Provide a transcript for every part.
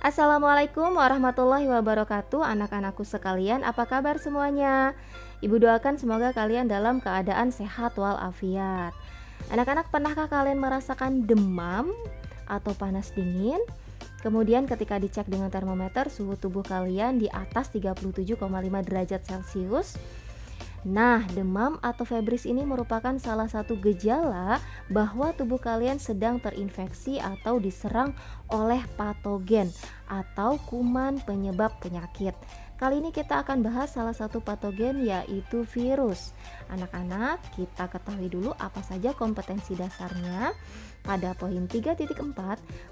Assalamualaikum warahmatullahi wabarakatuh. Anak-anakku sekalian, apa kabar semuanya? Ibu doakan semoga kalian dalam keadaan sehat walafiat. Anak-anak, pernahkah kalian merasakan demam atau panas dingin? Kemudian ketika dicek dengan termometer, suhu tubuh kalian di atas 37,5 derajat Celcius. Nah, demam atau febris ini merupakan salah satu gejala bahwa tubuh kalian sedang terinfeksi atau diserang oleh patogen atau kuman penyebab penyakit. Kali ini kita akan bahas salah satu patogen, yaitu virus. Anak-anak, kita ketahui dulu apa saja kompetensi dasarnya. Pada poin 3.4,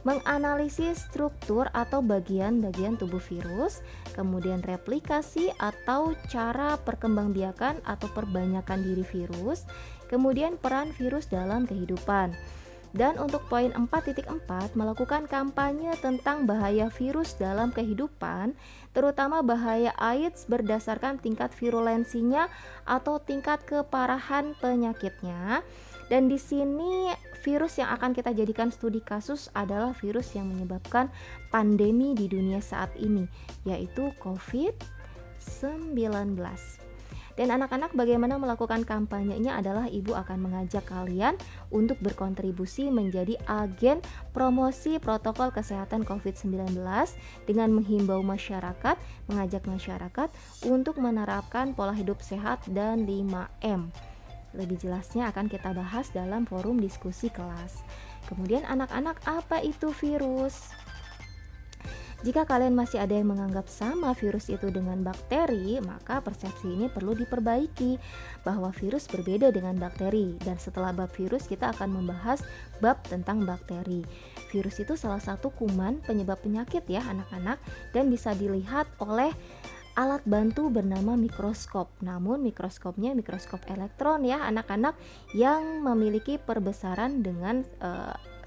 menganalisis struktur atau bagian-bagian tubuh virus, kemudian replikasi atau cara perkembangbiakan atau perbanyakan diri virus, kemudian peran virus dalam kehidupan. Dan untuk poin 4.4, melakukan kampanye tentang bahaya virus dalam kehidupan, terutama bahaya AIDS berdasarkan tingkat virulensinya atau tingkat keparahan penyakitnya. Dan di sini virus yang akan kita jadikan studi kasus adalah virus yang menyebabkan pandemi di dunia saat ini, yaitu COVID-19. Dan anak-anak, bagaimana melakukan kampanyenya adalah ibu akan mengajak kalian untuk berkontribusi menjadi agen promosi protokol kesehatan COVID-19 dengan menghimbau masyarakat, mengajak masyarakat untuk menerapkan pola hidup sehat dan 5M. Lebih jelasnya akan kita bahas dalam forum diskusi kelas. Kemudian anak-anak, apa itu virus? Jika kalian masih ada yang menganggap sama virus itu dengan bakteri, maka persepsi ini perlu diperbaiki bahwa virus berbeda dengan bakteri. Dan setelah bab virus, kita akan membahas bab tentang bakteri. Virus itu salah satu kuman penyebab penyakit ya anak-anak, dan bisa dilihat oleh alat bantu bernama mikroskop. Namun mikroskopnya mikroskop elektron ya anak-anak, yang memiliki perbesaran dengan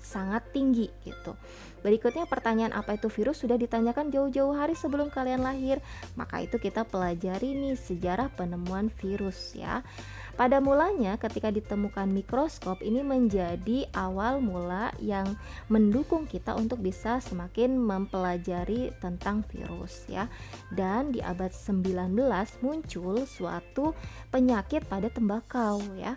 sangat tinggi gitu. Berikutnya, pertanyaan apa itu virus sudah ditanyakan jauh-jauh hari sebelum kalian lahir. Maka itu kita pelajari nih sejarah penemuan virus ya. Pada mulanya ketika ditemukan mikroskop, ini menjadi awal mula yang mendukung kita untuk bisa semakin mempelajari tentang virus ya. Dan di abad 19 muncul suatu penyakit pada tembakau ya.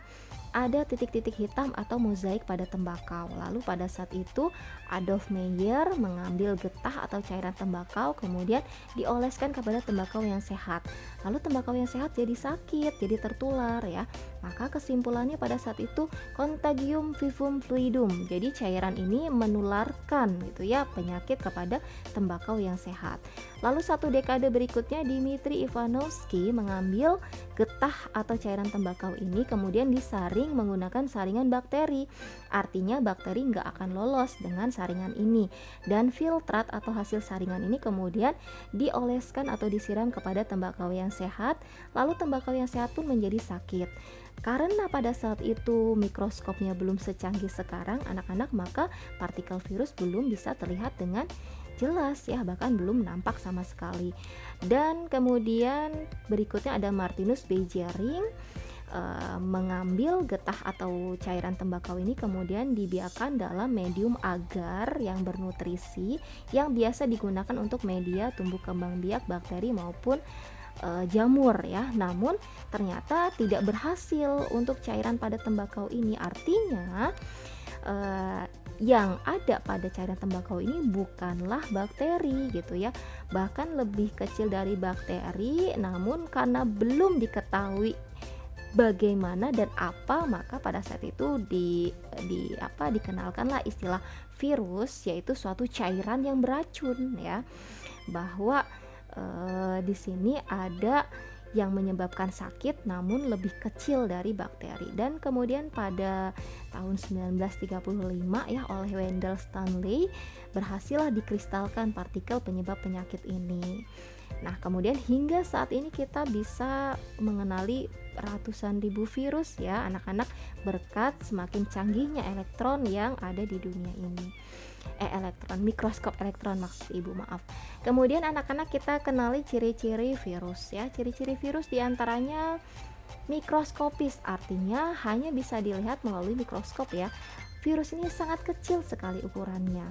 Ada titik-titik hitam atau mozaik pada tembakau. Lalu pada saat itu Adolf Meyer mengambil getah atau cairan tembakau, kemudian dioleskan kepada tembakau yang sehat. Lalu tembakau yang sehat jadi sakit, jadi tertular ya. Maka kesimpulannya pada saat itu contagium vivum fluidum. Jadi cairan ini menularkan gitu ya penyakit kepada tembakau yang sehat. Lalu satu dekade berikutnya Dmitri Ivanovsky mengambil getah atau cairan tembakau ini kemudian disaring menggunakan saringan bakteri. Artinya bakteri nggak akan lolos dengan saringan ini, dan filtrat atau hasil saringan ini kemudian dioleskan atau disiram kepada tembakau yang sehat. Lalu tembakau yang sehat pun menjadi sakit. Karena pada saat itu mikroskopnya belum secanggih sekarang anak-anak, maka partikel virus belum bisa terlihat dengan jelas ya, bahkan belum nampak sama sekali. Dan kemudian berikutnya ada Martinus Beijering mengambil getah atau cairan tembakau ini kemudian dibiarkan dalam medium agar yang bernutrisi yang biasa digunakan untuk media tumbuh kembang biak bakteri maupun jamur ya. Namun ternyata tidak berhasil untuk cairan pada tembakau ini. Artinya yang ada pada cairan tembakau ini bukanlah bakteri gitu ya, bahkan lebih kecil dari bakteri. Namun karena belum diketahui bagaimana dan apa, maka pada saat itu dikenalkanlah istilah virus, yaitu suatu cairan yang beracun ya, bahwa di sini ada yang menyebabkan sakit namun lebih kecil dari bakteri. Dan kemudian pada tahun 1935 ya oleh Wendell Stanley berhasillah dikristalkan partikel penyebab penyakit ini. Nah, kemudian hingga saat ini kita bisa mengenali ratusan ribu virus ya anak-anak, berkat semakin canggihnya elektron yang ada di dunia ini. Mikroskop elektron maksud ibu, maaf. Kemudian anak-anak, kita kenali ciri-ciri virus ya. Ciri-ciri virus diantaranya mikroskopis, artinya hanya bisa dilihat melalui mikroskop ya. Virus ini sangat kecil sekali ukurannya.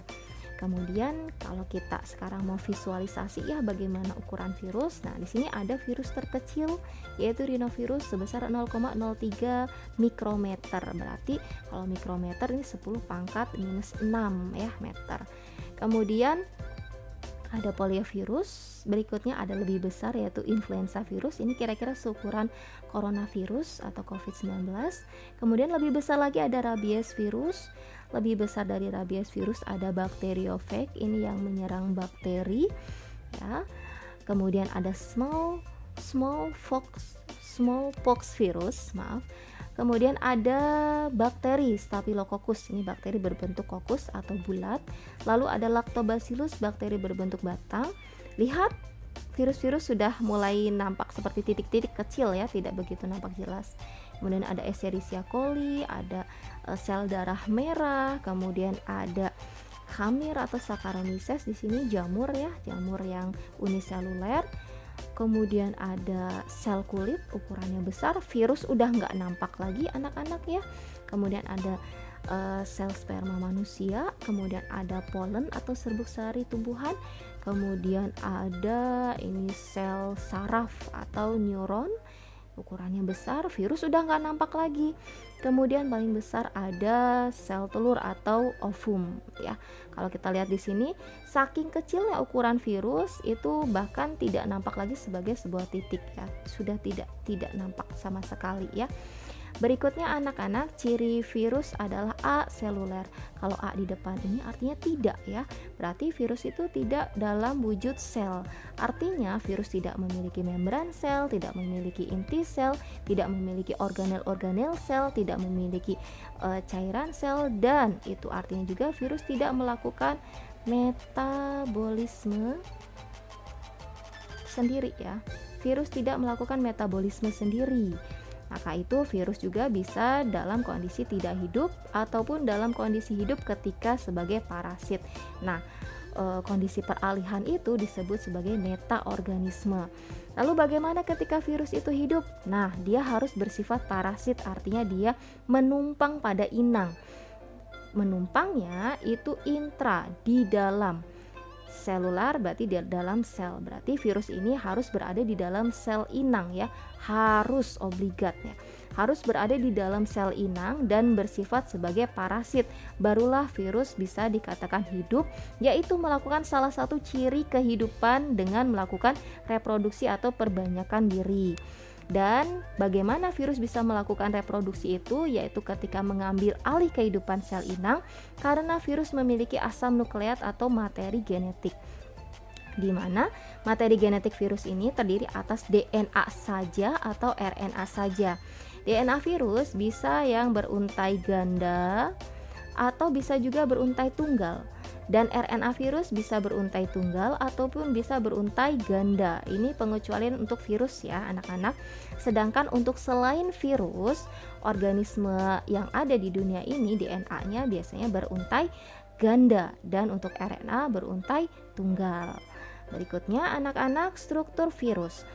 Kemudian kalau kita sekarang mau visualisasi ya bagaimana ukuran virus. Nah, di sini ada virus terkecil yaitu rhinovirus sebesar 0,03 mikrometer. Berarti kalau mikrometer ini 10 pangkat minus 6 ya meter. Kemudian ada poliovirus, berikutnya ada lebih besar yaitu influenza virus. Ini kira-kira seukuran coronavirus atau COVID-19. Kemudian lebih besar lagi ada rabies virus. Lebih besar dari rabies virus ada bakteriophage, ini yang menyerang bakteri ya. Kemudian ada smallpox virus, maaf. Kemudian ada bakteri Staphylococcus, ini bakteri berbentuk kokus atau bulat. Lalu ada Lactobacillus, bakteri berbentuk batang. Lihat, virus-virus sudah mulai nampak seperti titik-titik kecil ya, tidak begitu nampak jelas. Kemudian ada Escherichia coli, ada sel darah merah, kemudian ada Khamir atau Saccharomyces, di sini jamur ya, jamur yang uniseluler. Kemudian ada sel kulit, ukurannya besar, virus udah nggak nampak lagi anak-anak ya. Kemudian ada sel sperma manusia, kemudian ada polen atau serbuk sari tumbuhan, kemudian ada ini sel saraf atau neuron, ukurannya besar, virus udah nggak nampak lagi. Kemudian paling besar ada sel telur atau ovum ya. Kalau kita lihat di sini, saking kecilnya ukuran virus itu bahkan tidak nampak lagi sebagai sebuah titik ya, sudah tidak nampak sama sekali ya. Berikutnya anak-anak, ciri virus adalah aseluler. Kalau A di depan ini artinya tidak ya. Berarti virus itu tidak dalam wujud sel. Artinya virus tidak memiliki membran sel, tidak memiliki inti sel, tidak memiliki organel-organel sel, tidak memiliki cairan sel, dan itu artinya juga virus tidak melakukan metabolisme sendiri ya. Virus tidak melakukan metabolisme sendiri. Maka itu virus juga bisa dalam kondisi tidak hidup ataupun dalam kondisi hidup ketika sebagai parasit. Nah, kondisi peralihan itu disebut sebagai metaorganisme. Lalu bagaimana ketika virus itu hidup? Nah, dia harus bersifat parasit, artinya dia menumpang pada inang. Menumpangnya itu intra, di dalam. Selular berarti di dalam sel, berarti virus ini harus berada di dalam sel inang ya, harus obligatnya, harus berada di dalam sel inang dan bersifat sebagai parasit, barulah virus bisa dikatakan hidup, yaitu melakukan salah satu ciri kehidupan dengan melakukan reproduksi atau perbanyakan diri. Dan bagaimana virus bisa melakukan reproduksi itu, yaitu ketika mengambil alih kehidupan sel inang, karena virus memiliki asam nukleat atau materi genetik, di mana materi genetik virus ini terdiri atas DNA saja atau RNA saja. DNA virus bisa yang beruntai ganda atau bisa juga beruntai tunggal. Dan RNA virus bisa beruntai tunggal ataupun bisa beruntai ganda. Ini pengecualian untuk virus ya anak-anak. Sedangkan untuk selain virus, organisme yang ada di dunia ini DNA-nya biasanya beruntai ganda, dan untuk RNA beruntai tunggal. Berikutnya anak-anak, struktur virus.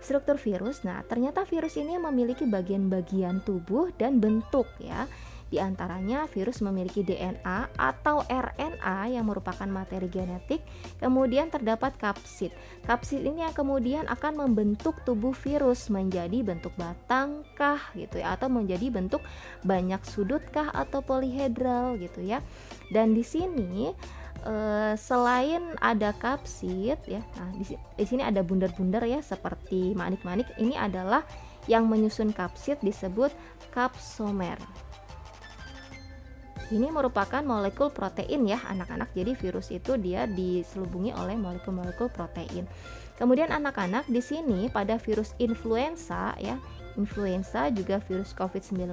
Struktur virus, nah ternyata virus ini memiliki bagian-bagian tubuh dan bentuk ya. Di antaranya virus memiliki DNA atau RNA yang merupakan materi genetik, kemudian terdapat kapsid. Kapsid ini yang kemudian akan membentuk tubuh virus menjadi bentuk batangkah gitu ya, atau menjadi bentuk banyak sudutkah atau polihedral gitu ya. Dan di sini selain ada kapsid ya, nah di sini ada bundar-bundar ya seperti manik-manik. Ini adalah yang menyusun kapsid disebut kapsomer. Ini merupakan molekul protein ya anak-anak. Jadi virus itu dia diselubungi oleh molekul-molekul protein. Kemudian anak-anak, di sini pada virus influenza ya, influenza juga virus COVID-19,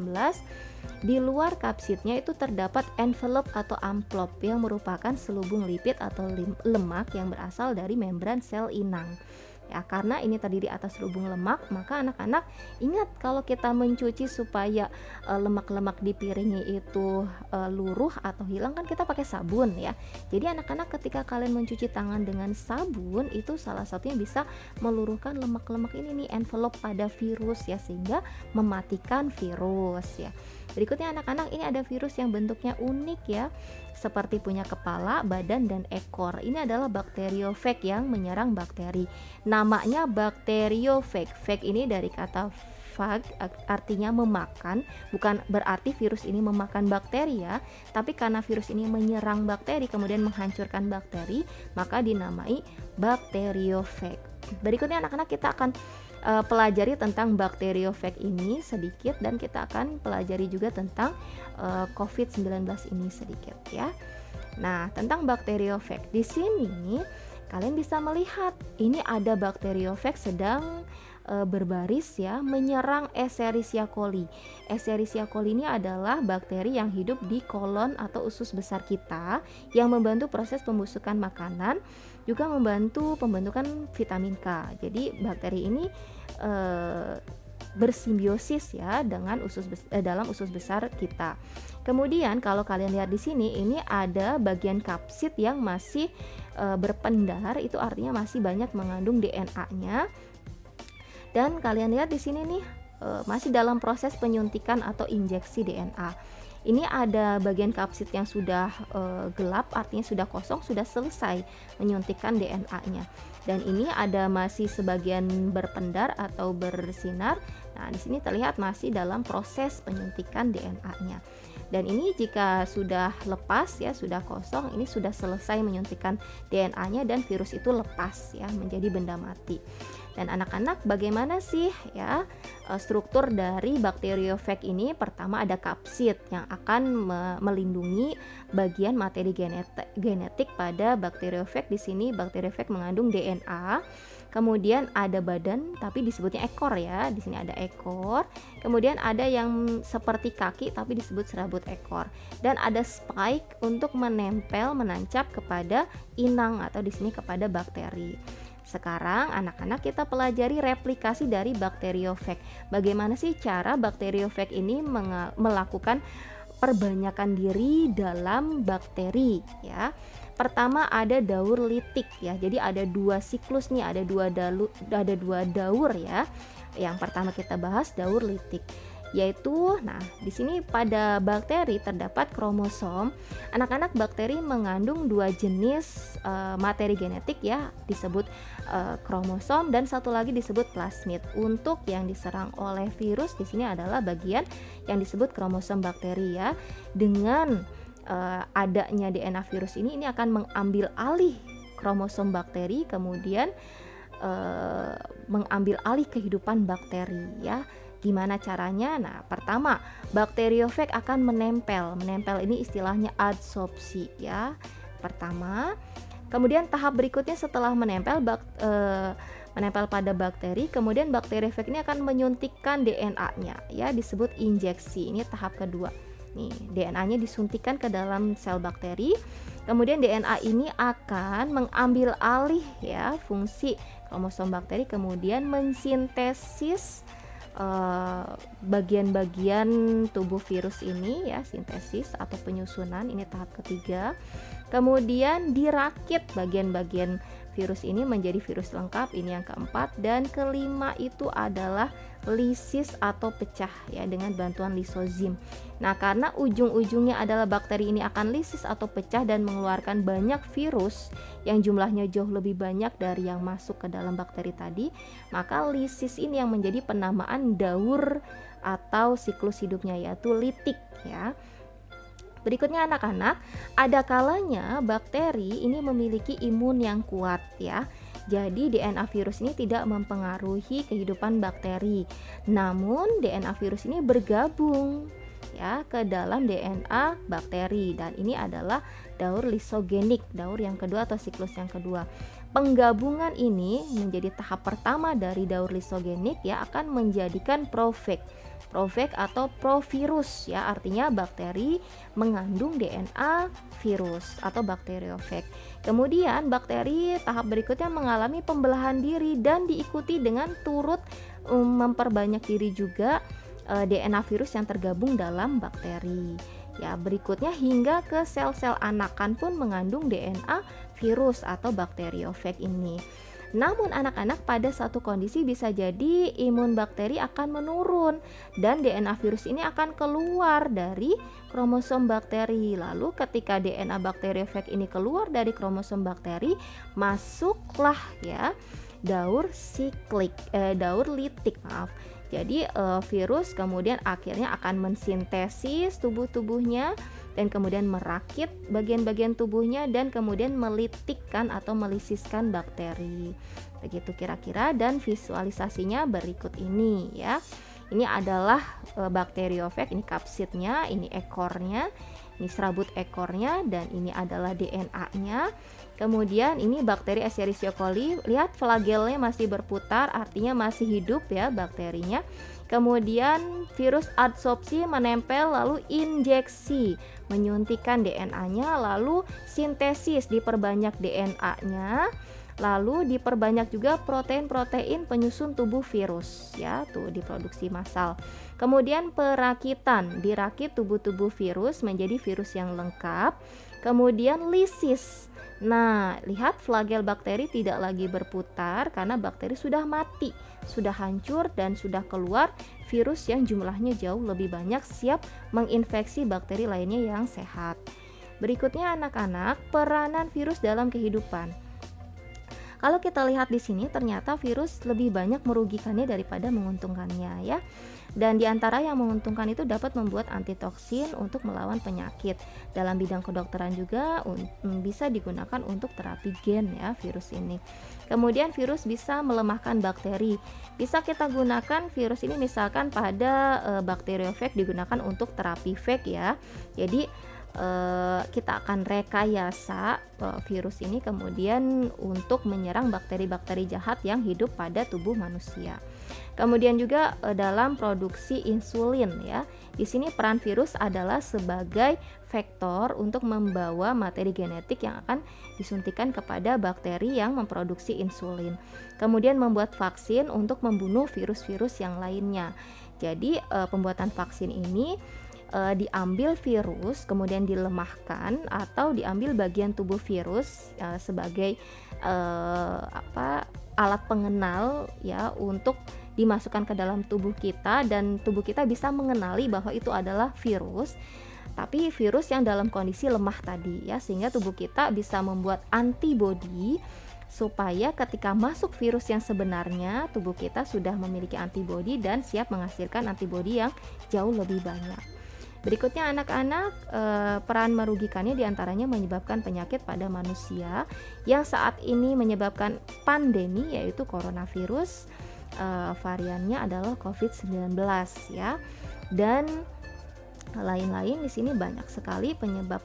di luar kapsidnya itu terdapat envelope atau amplop yang merupakan selubung lipid atau lemak yang berasal dari membran sel inang. Ya, karena ini terdiri atas selubung lemak, maka anak-anak ingat kalau kita mencuci supaya lemak-lemak di piringnya itu luruh atau hilang, kan kita pakai sabun ya. Jadi anak-anak ketika kalian mencuci tangan dengan sabun, itu salah satunya bisa meluruhkan lemak-lemak ini nih, envelope pada virus ya, sehingga mematikan virus ya. Berikutnya anak-anak, ini ada virus yang bentuknya unik ya, seperti punya kepala, badan, dan ekor. Ini adalah bakteriofag yang menyerang bakteri. Namanya bakteriofag. Fag ini dari kata fag, artinya memakan, bukan berarti virus ini memakan bakteri ya, tapi karena virus ini menyerang bakteri kemudian menghancurkan bakteri, maka dinamai bakteriofag. Berikutnya anak-anak, kita akan pelajari tentang bakteriofag ini sedikit, dan kita akan pelajari juga tentang COVID-19 ini sedikit ya. Nah, tentang bakteriofag di sini kalian bisa melihat ini ada bakteriofag sedang berbaris ya, menyerang Escherichia coli. Escherichia coli ini adalah bakteri yang hidup di kolon atau usus besar kita, yang membantu proses pembusukan makanan, juga membantu pembentukan vitamin K. Jadi bakteri ini bersimbiosis ya dengan dalam usus besar kita. Kemudian kalau kalian lihat di sini, ini ada bagian kapsid yang masih berpendar, itu artinya masih banyak mengandung DNA-nya. Dan kalian lihat di sini nih, masih dalam proses penyuntikan atau injeksi DNA. Ini ada bagian kapsid yang sudah gelap, artinya sudah kosong, sudah selesai menyuntikkan DNA-nya. Dan ini ada masih sebagian berpendar atau bersinar. Nah, di sini terlihat masih dalam proses penyuntikan DNA-nya. Dan ini jika sudah lepas ya, sudah kosong, ini sudah selesai menyuntikkan DNA-nya dan virus itu lepas ya, menjadi benda mati. Dan anak-anak, bagaimana sih ya struktur dari bakteriofag ini? Pertama ada kapsid yang akan melindungi bagian materi genetik pada bakteriofag. Di sini bakteriofag mengandung DNA. Kemudian ada badan, tapi disebutnya ekor ya. Di sini ada ekor. Kemudian ada yang seperti kaki, tapi disebut serabut ekor. Dan ada spike untuk menancap kepada inang atau di sini kepada bakteri. Sekarang anak-anak, kita pelajari replikasi dari bakteriofag. Bagaimana sih cara bakteriofag ini melakukan perbanyakan diri dalam bakteri ya. Pertama ada daur litik ya. Jadi ada dua siklus nih, ada dua daur ya. Yang pertama kita bahas daur litik, yaitu di sini pada bakteri terdapat kromosom. Anak-anak, bakteri mengandung dua jenis materi genetik ya, disebut kromosom, dan satu lagi disebut plasmid. Untuk yang diserang oleh virus di sini adalah bagian yang disebut kromosom bakteri ya. Dengan adanya DNA virus ini akan mengambil alih kromosom bakteri, kemudian mengambil alih kehidupan bakteri ya. Gimana caranya? Nah, pertama, bakteriofag akan menempel. Menempel ini istilahnya adsorpsi ya. Pertama, kemudian tahap berikutnya setelah menempel pada bakteri, kemudian bakteriofag ini akan menyuntikkan DNA-nya ya, disebut injeksi. Ini tahap kedua. Nih, DNA-nya disuntikkan ke dalam sel bakteri. Kemudian DNA ini akan mengambil alih ya fungsi kromosom bakteri, kemudian mensintesis bagian-bagian tubuh virus ini ya, sintesis atau penyusunan. Ini tahap ketiga. Kemudian dirakit bagian-bagian virus ini menjadi virus lengkap, ini yang keempat. Dan kelima itu adalah lisis atau pecah ya, dengan bantuan lisozim. Nah, karena ujung-ujungnya adalah bakteri ini akan lisis atau pecah dan mengeluarkan banyak virus yang jumlahnya jauh lebih banyak dari yang masuk ke dalam bakteri tadi, maka lisis ini yang menjadi penamaan daur atau siklus hidupnya, yaitu litik ya. Berikutnya anak-anak, ada kalanya bakteri ini memiliki imun yang kuat ya. Jadi DNA virus ini tidak mempengaruhi kehidupan bakteri. Namun DNA virus ini bergabung ya ke dalam DNA bakteri, dan ini adalah daur lisogenik, daur yang kedua atau siklus yang kedua. Penggabungan ini menjadi tahap pertama dari daur lisogenik ya, akan menjadikan profag atau provirus ya, artinya bakteri mengandung DNA virus atau bakteriofag. Kemudian bakteri tahap berikutnya mengalami pembelahan diri dan diikuti dengan turut memperbanyak diri juga DNA virus yang tergabung dalam bakteri. Ya, berikutnya hingga ke sel-sel anakan pun mengandung DNA virus atau bakteriofag ini. Namun anak-anak pada satu kondisi bisa jadi imun bakteri akan menurun dan DNA virus ini akan keluar dari kromosom bakteri. Lalu ketika DNA bakteriofag ini keluar dari kromosom bakteri, masuklah ya daur litik, maaf. Jadi virus kemudian akhirnya akan mensintesis tubuhnya dan kemudian merakit bagian-bagian tubuhnya dan kemudian melitikkan atau melisiskan bakteri. Begitu kira-kira, dan visualisasinya berikut ini ya. Ini adalah bakteriofag, ini kapsidnya, ini ekornya, ini serabut ekornya, dan ini adalah DNA-nya. Kemudian ini bakteri Escherichia coli, lihat flagelnya masih berputar, artinya masih hidup ya bakterinya. Kemudian virus adsorpsi menempel, lalu injeksi menyuntikkan DNA-nya, lalu sintesis diperbanyak DNA-nya, lalu diperbanyak juga protein-protein penyusun tubuh virus ya, tuh diproduksi massal. Kemudian perakitan, dirakit tubuh-tubuh virus menjadi virus yang lengkap. Kemudian lisis. Nah, lihat flagel bakteri tidak lagi berputar karena bakteri sudah mati, sudah hancur, dan sudah keluar virus yang jumlahnya jauh lebih banyak, siap menginfeksi bakteri lainnya yang sehat. Berikutnya anak-anak, peranan virus dalam kehidupan. Kalau kita lihat di sini ternyata virus lebih banyak merugikannya daripada menguntungkannya ya. Dan diantara yang menguntungkan itu dapat membuat antitoksin untuk melawan penyakit. Dalam bidang kedokteran juga bisa digunakan untuk terapi gen ya virus ini. Kemudian virus bisa melemahkan bakteri. Bisa kita gunakan virus ini misalkan pada bakteriofag digunakan untuk terapi fag ya. Jadi kita akan rekayasa virus ini kemudian untuk menyerang bakteri-bakteri jahat yang hidup pada tubuh manusia. Kemudian juga dalam produksi insulin ya. Di sini peran virus adalah sebagai vektor untuk membawa materi genetik yang akan disuntikan kepada bakteri yang memproduksi insulin. Kemudian membuat vaksin untuk membunuh virus-virus yang lainnya. Jadi pembuatan vaksin ini diambil virus kemudian dilemahkan atau diambil bagian tubuh virus sebagai alat pengenal ya untuk dimasukkan ke dalam tubuh kita, dan tubuh kita bisa mengenali bahwa itu adalah virus, tapi virus yang dalam kondisi lemah tadi ya, sehingga tubuh kita bisa membuat antibodi supaya ketika masuk virus yang sebenarnya tubuh kita sudah memiliki antibodi dan siap menghasilkan antibodi yang jauh lebih banyak. Berikutnya anak-anak, peran merugikannya diantaranya menyebabkan penyakit pada manusia yang saat ini menyebabkan pandemi yaitu coronavirus, variannya adalah COVID-19 ya, dan lain-lain. Di sini banyak sekali penyebab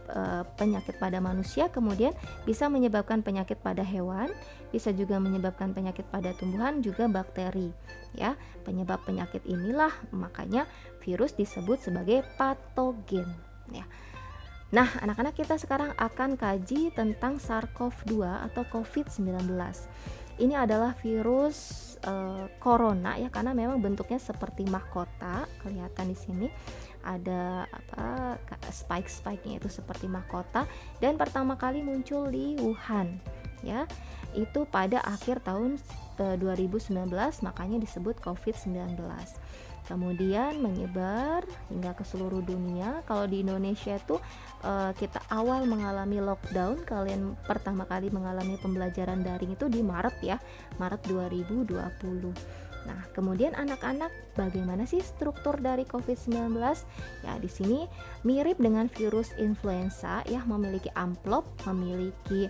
penyakit pada manusia, kemudian bisa menyebabkan penyakit pada hewan, bisa juga menyebabkan penyakit pada tumbuhan, juga bakteri ya. Penyebab penyakit inilah makanya virus disebut sebagai patogen ya. Nah, anak-anak, kita sekarang akan kaji tentang SARS-CoV-2 atau COVID-19. Ini adalah virus corona ya, karena memang bentuknya seperti mahkota, kelihatan di sini ada spike-nya itu seperti mahkota, dan pertama kali muncul di Wuhan ya, itu pada akhir tahun 2019, makanya disebut COVID-19. Kemudian menyebar hingga ke seluruh dunia. Kalau di Indonesia tuh kita awal mengalami lockdown, kalian pertama kali mengalami pembelajaran daring itu di Maret ya, Maret 2020. Nah, kemudian anak-anak, bagaimana sih struktur dari COVID-19? Ya, di sini mirip dengan virus influenza ya, memiliki amplop, memiliki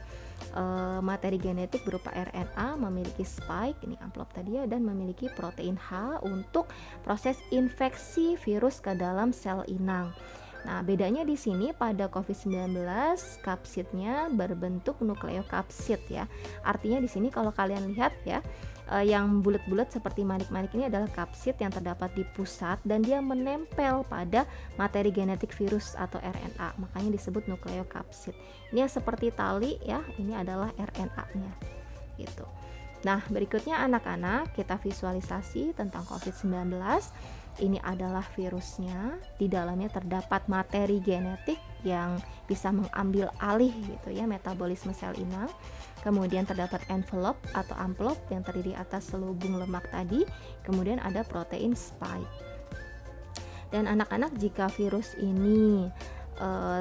materi genetik berupa RNA, memiliki spike, ini amplop tadi ya, dan memiliki protein H untuk proses infeksi virus ke dalam sel inang. Nah, bedanya di sini pada COVID-19 kapsidnya berbentuk nukleokapsid ya. Artinya di sini kalau kalian lihat ya, yang bulat-bulat seperti manik-manik ini adalah kapsid yang terdapat di pusat dan dia menempel pada materi genetik virus atau RNA, makanya disebut nukleokapsid. Ini yang seperti tali ya, ini adalah RNA-nya gitu. Nah, berikutnya anak-anak kita visualisasi tentang COVID-19. Ini adalah virusnya, di dalamnya terdapat materi genetik yang bisa mengambil alih gitu ya metabolisme sel inang. Kemudian terdapat envelope atau amplop yang terdiri atas selubung lemak tadi. Kemudian ada protein spike. Dan anak-anak, jika virus ini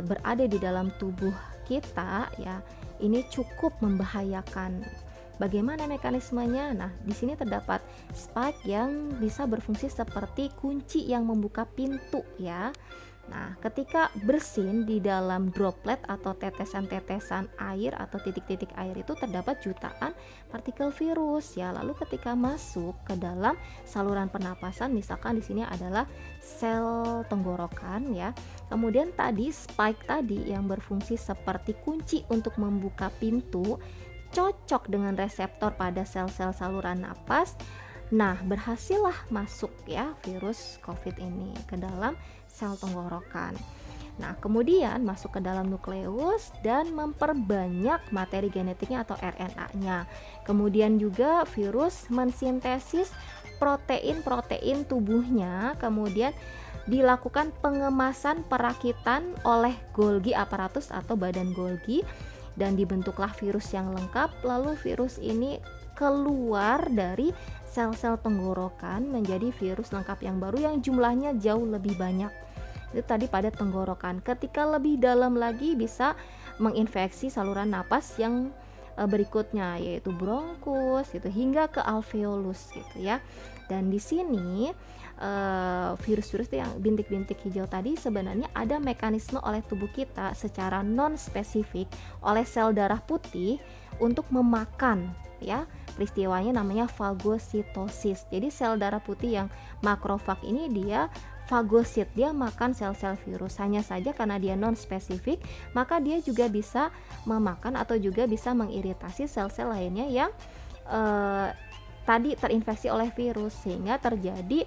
berada di dalam tubuh kita ya, ini cukup membahayakan. Bagaimana mekanismenya? Nah, di sini terdapat spike yang bisa berfungsi seperti kunci yang membuka pintu ya. Nah, ketika bersin di dalam droplet atau tetesan-tetesan air atau titik-titik air itu terdapat jutaan partikel virus ya. Lalu ketika masuk ke dalam saluran pernapasan, misalkan di sini adalah sel tenggorokan ya. Kemudian tadi spike tadi yang berfungsi seperti kunci untuk membuka pintu cocok dengan reseptor pada sel-sel saluran napas. Nah, berhasillah masuk ya virus COVID ini ke dalam sel tenggorokan. Nah, kemudian masuk ke dalam nukleus dan memperbanyak materi genetiknya atau RNA-nya. Kemudian juga virus mensintesis protein-protein tubuhnya, kemudian dilakukan pengemasan perakitan oleh Golgi aparatus atau badan Golgi, dan dibentuklah virus yang lengkap. Lalu virus ini keluar dari sel-sel tenggorokan menjadi virus lengkap yang baru yang jumlahnya jauh lebih banyak. Itu tadi pada tenggorokan. Ketika lebih dalam lagi bisa menginfeksi saluran napas yang berikutnya, yaitu bronkus gitu hingga ke alveolus gitu ya. Dan di sini virus-virus yang bintik-bintik hijau tadi sebenarnya ada mekanisme oleh tubuh kita secara non spesifik oleh sel darah putih untuk memakan ya. Peristiwanya namanya fagositosis. Jadi sel darah putih yang makrofag ini dia fagosit, dia makan sel-sel virus. Hanya saja karena dia non spesifik, maka dia juga bisa memakan atau juga bisa mengiritasi sel-sel lainnya yang tadi terinfeksi oleh virus, sehingga terjadi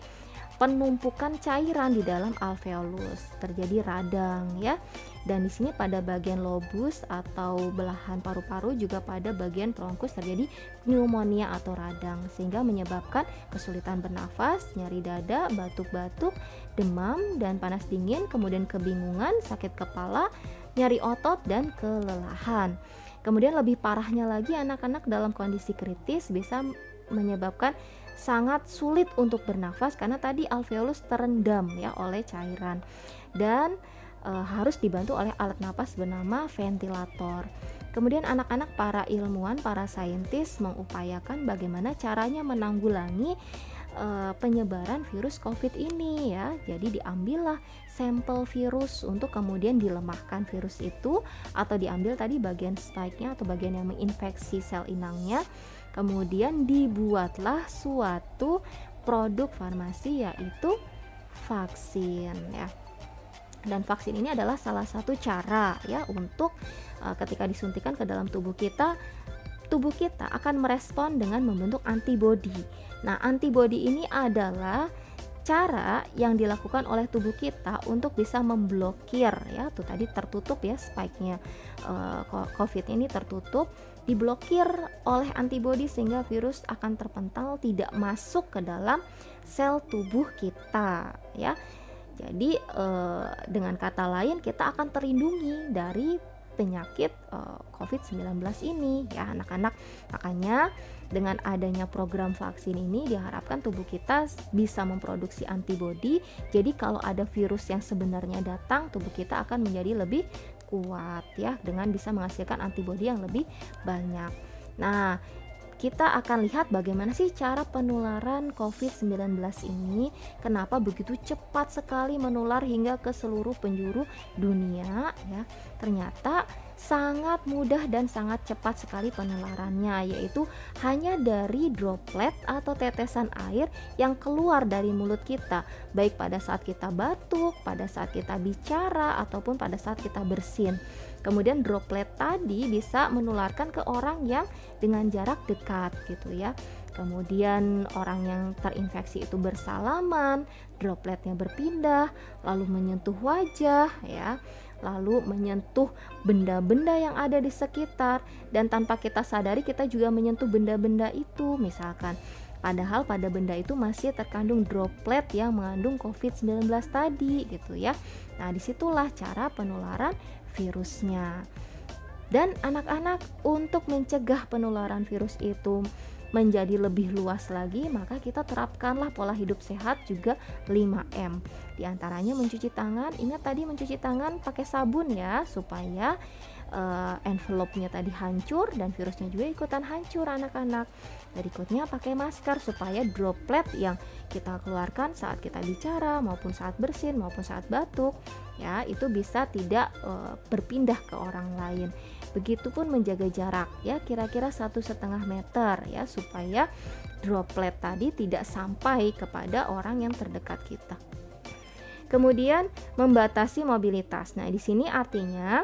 penumpukan cairan di dalam alveolus, terjadi radang ya. Dan di sini pada bagian lobus atau belahan paru-paru, juga pada bagian bronkus terjadi pneumonia atau radang, sehingga menyebabkan kesulitan bernafas, nyeri dada, batuk-batuk, demam dan panas dingin, kemudian kebingungan, sakit kepala, nyeri otot dan kelelahan. Kemudian lebih parahnya lagi, anak-anak dalam kondisi kritis bisa menyebabkan sangat sulit untuk bernafas karena tadi alveolus terendam ya oleh cairan, dan harus dibantu oleh alat napas bernama ventilator. Kemudian anak-anak, para ilmuwan, para saintis mengupayakan bagaimana caranya menanggulangi penyebaran virus COVID ini ya. Jadi diambillah sampel virus untuk kemudian dilemahkan virus itu, atau diambil tadi bagian spike-nya atau bagian yang menginfeksi sel inangnya. Kemudian dibuatlah suatu produk farmasi, yaitu vaksin ya. Dan vaksin ini adalah salah satu cara ya untuk ketika disuntikan ke dalam tubuh kita akan merespon dengan membentuk antibodi. Nah, antibodi ini adalah cara yang dilakukan oleh tubuh kita untuk bisa memblokir ya, tuh tadi tertutup ya spike-nya, COVID ini tertutup, diblokir oleh antibodi sehingga virus akan terpental, tidak masuk ke dalam sel tubuh kita ya. Jadi dengan kata lain, kita akan terlindungi dari penyakit COVID-19 ini ya anak-anak. Makanya dengan adanya program vaksin ini diharapkan tubuh kita bisa memproduksi antibodi. Jadi kalau ada virus yang sebenarnya datang, tubuh kita akan menjadi lebih kuat ya, dengan bisa menghasilkan antibodi yang lebih banyak. Nah, kita akan lihat bagaimana sih cara penularan COVID-19 ini, kenapa begitu cepat sekali menular hingga ke seluruh penjuru dunia ya. Ternyata sangat mudah dan sangat cepat sekali penularannya, yaitu hanya dari droplet atau tetesan air yang keluar dari mulut kita, baik pada saat kita batuk, pada saat kita bicara, ataupun pada saat kita bersin. Kemudian droplet tadi bisa menularkan ke orang yang dengan jarak dekat gitu ya. Kemudian orang yang terinfeksi itu bersalaman, dropletnya berpindah, lalu menyentuh wajah ya, lalu menyentuh benda-benda yang ada di sekitar, dan tanpa kita sadari kita juga menyentuh benda-benda itu misalkan. Padahal pada benda itu masih terkandung droplet yang mengandung COVID-19 tadi gitu ya. Nah, disitulah cara penularan virusnya. Dan anak-anak, untuk mencegah penularan virus itu menjadi lebih luas lagi, maka kita terapkanlah pola hidup sehat juga 5M. Di antaranya mencuci tangan. Ingat tadi mencuci tangan pakai sabun ya, supaya envelope-nya tadi hancur dan virusnya juga ikutan hancur anak-anak. Berikutnya pakai masker supaya droplet yang kita keluarkan saat kita bicara maupun saat bersin maupun saat batuk ya, itu bisa tidak berpindah ke orang lain. Begitupun menjaga jarak ya, kira-kira 1,5 meter ya, supaya droplet tadi tidak sampai kepada orang yang terdekat kita. Kemudian membatasi mobilitas. Nah, di sini artinya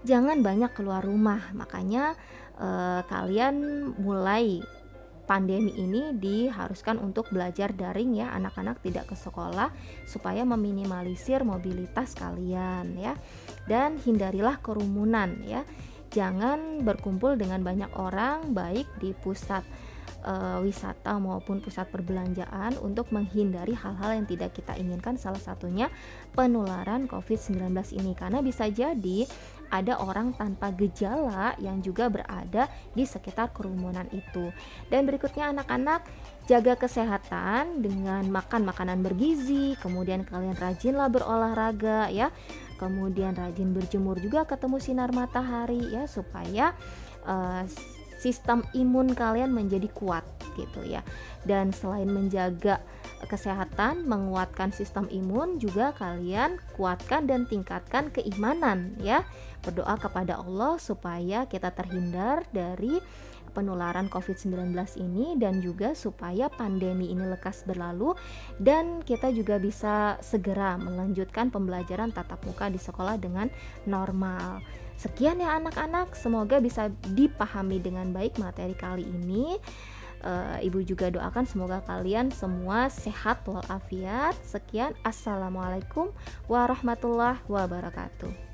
jangan banyak keluar rumah. Makanya kalian mulai pandemi ini diharuskan untuk belajar daring ya, anak-anak tidak ke sekolah supaya meminimalisir mobilitas kalian ya. Dan hindarilah kerumunan ya. Jangan berkumpul dengan banyak orang, baik di pusat wisata maupun pusat perbelanjaan, untuk menghindari hal-hal yang tidak kita inginkan, salah satunya penularan COVID-19 ini, karena bisa jadi ada orang tanpa gejala yang juga berada di sekitar kerumunan itu. Dan berikutnya anak-anak, jaga kesehatan dengan makan makanan bergizi, kemudian kalian rajinlah berolahraga ya, kemudian rajin berjemur juga ketemu sinar matahari ya, supaya sistem imun kalian menjadi kuat gitu ya. Dan selain menjaga kesehatan, menguatkan sistem imun, juga kalian kuatkan dan tingkatkan keimanan ya. Berdoa kepada Allah supaya kita terhindar dari penularan COVID-19 ini, dan juga supaya pandemi ini lekas berlalu dan kita juga bisa segera melanjutkan pembelajaran tatap muka di sekolah dengan normal. Sekian ya anak-anak, semoga bisa dipahami dengan baik materi kali ini. Ibu juga doakan semoga kalian semua sehat walafiat. Sekian, assalamualaikum warahmatullahi wabarakatuh.